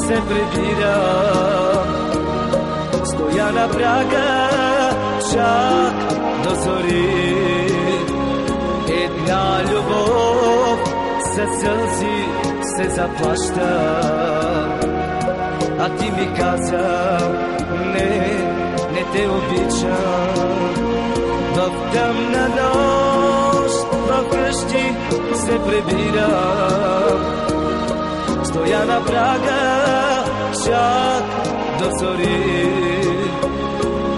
се прибирам. Стоя на прага, чак до зори. Една любов със сълзи се заплаща. А ти ми каза, не те обичам. В тъмна нощ, в къщи се прибирам. Стоя на прага, чак до зори.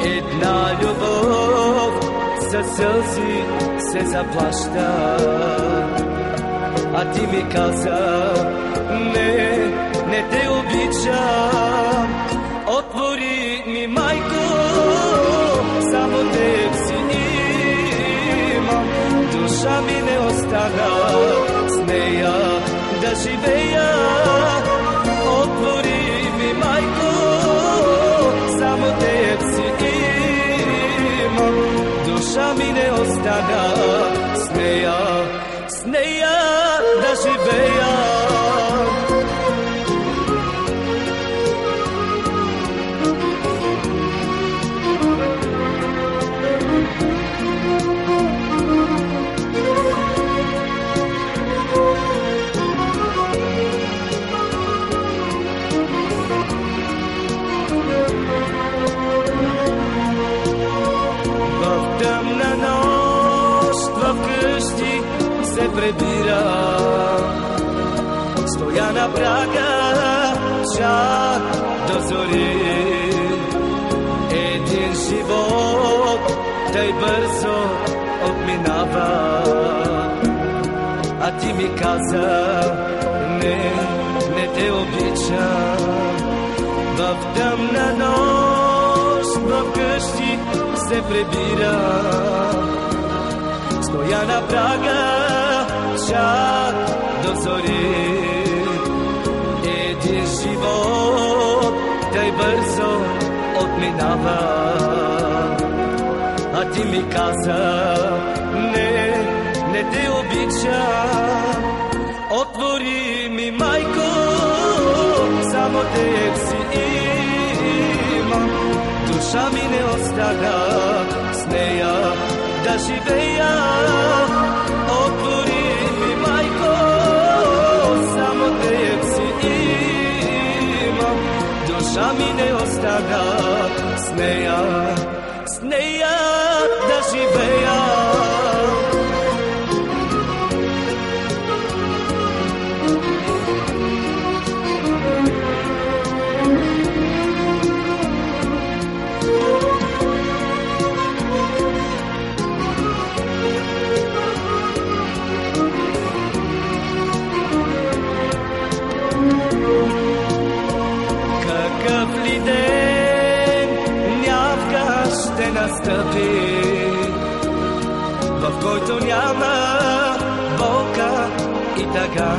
Една любов със сълзи се заплаща. А ти ми каза, не те обичам. Отвори ми, майко, само теб си имам. Душа ми не остана, с нея да живея. Отвори ми, майко, само теб си имам. Душа ми не остана, с нея да живея. Се прибира, стоя на прага, чак до зори. Един живот тъй бързо отминава. А ти ми каза, не те обичам. В тъмна нощ, в къщи се прибира. Стоя на прага, чак до зори. Един живот тъй бързо отминава. А ти ми каза, не те обичам. Отвори ми, майко, само теб си имам. Душа ми не остана, с нея да живея. Отвори ми, майко, само теб си имам. Душа ми не остана, с нея да живея. Какъв ли ден нявка ще настъпи, в който няма болка и тъга.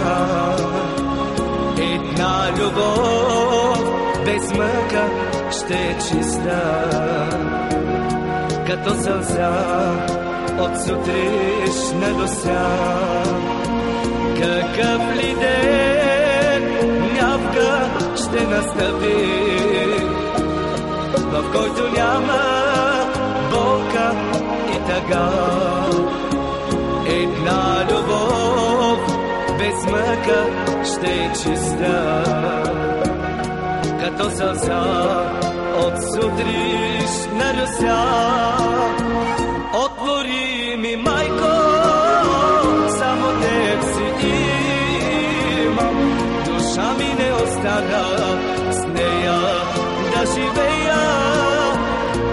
Една любов без мъка ще е чиста, като сълза от сутришна до сян. Какъв ли ден нявка ще настъпи, в който няма болка и тъга. Една любов без мъка ще е чиста, като сълза от сутришна роса. Отвори ми, майко, само теб си имам. Душа ми не остана, с нея да живея.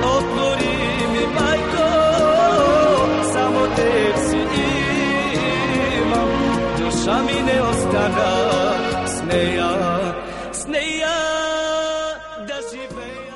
Отвори ми, майко, само теб си имам. Душа ми не остана, с нея да живея.